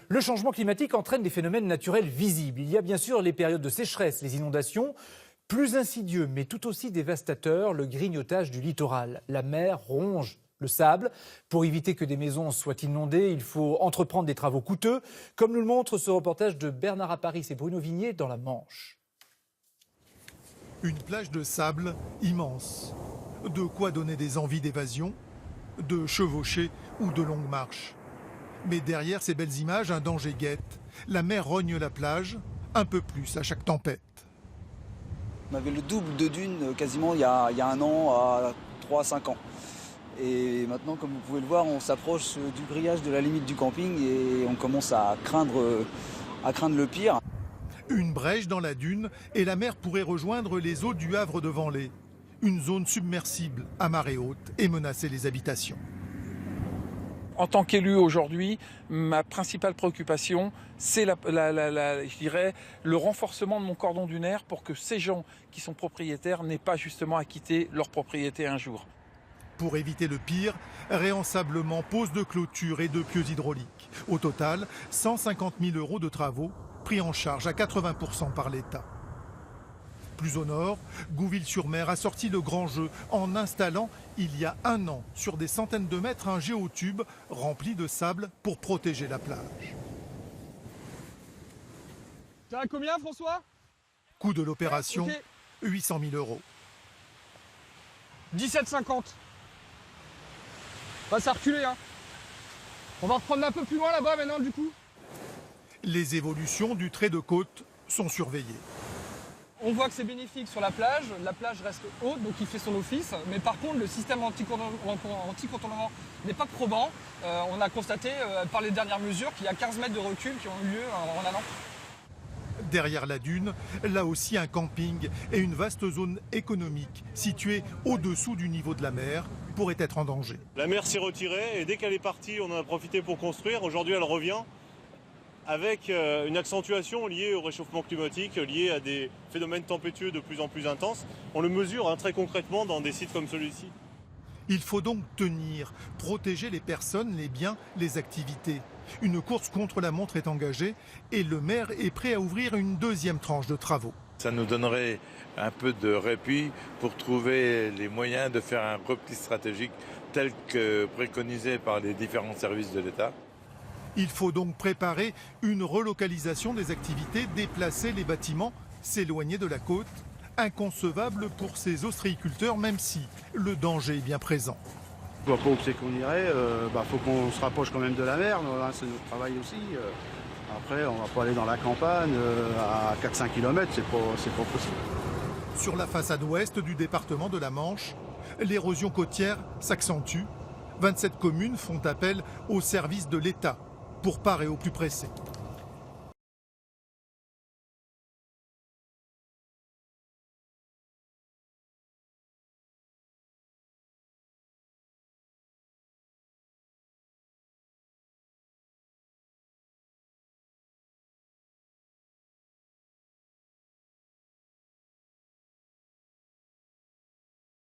Le changement climatique entraîne des phénomènes naturels visibles. Il y a bien sûr les périodes de sécheresse, les inondations. Plus insidieux, mais tout aussi dévastateur, le grignotage du littoral. La mer ronge le sable. Pour éviter que des maisons soient inondées, il faut entreprendre des travaux coûteux, comme nous le montre ce reportage de Bernard Aparis et Bruno Vignier dans la Manche. Une plage de sable immense. De quoi donner des envies d'évasion, de chevaucher ou de longues marches. Mais derrière ces belles images, un danger guette. La mer rogne la plage, un peu plus à chaque tempête. On avait le double de dunes quasiment il y a un an à 3 à 5 ans. Et maintenant, comme vous pouvez le voir, on s'approche du grillage de la limite du camping et on commence à craindre le pire. Une brèche dans la dune et la mer pourrait rejoindre les eaux du Havre de Vanlay. Une zone submersible à marée haute et menacer les habitations. En tant qu'élu aujourd'hui, ma principale préoccupation, c'est je dirais, le renforcement de mon cordon dunaire pour que ces gens qui sont propriétaires n'aient pas justement à quitter leur propriété un jour. Pour éviter le pire, réensablement, pose de clôture et de pieux hydrauliques. Au total, 150 000 € de travaux pris en charge à 80% par l'État. Plus au nord, Gouville-sur-Mer a sorti le grand jeu en installant, il y a un an, sur des centaines de mètres, un géotube rempli de sable pour protéger la plage. T'as à combien, François? Coût de l'opération, okay. 800 000 €. 17,50. Bah, ça a reculé, hein. On va reprendre un peu plus loin là-bas maintenant, du coup. Les évolutions du trait de côte sont surveillées. On voit que c'est bénéfique sur la plage reste haute, donc il fait son office, mais par contre le système anti-contournement n'est pas probant. On a constaté par les dernières mesures qu'il y a 15 mètres de recul qui ont eu lieu en un an. Derrière la dune, là aussi un camping et une vaste zone économique située au-dessous du niveau de la mer pourrait être en danger. La mer s'est retirée et dès qu'elle est partie, on en a profité pour construire. Aujourd'hui, elle revient avec une accentuation liée au réchauffement climatique, liée à des phénomènes tempétueux de plus en plus intenses. On le mesure très concrètement dans des sites comme celui-ci. Il faut donc tenir, protéger les personnes, les biens, les activités. Une course contre la montre est engagée et le maire est prêt à ouvrir une deuxième tranche de travaux. Ça nous donnerait un peu de répit pour trouver les moyens de faire un repli stratégique tel que préconisé par les différents services de l'État. Il faut donc préparer une relocalisation des activités, déplacer les bâtiments, s'éloigner de la côte. Inconcevable pour ces ostréiculteurs, même si le danger est bien présent. Je vois pas où c'est qu'on irait, faut qu'on se rapproche quand même de la mer, c'est notre travail aussi. Après, on va pas aller dans la campagne à 4-5 km, c'est pas possible. Sur la façade ouest du département de la Manche, l'érosion côtière s'accentue. 27 communes font appel aux services de l'État pour parer au plus pressé.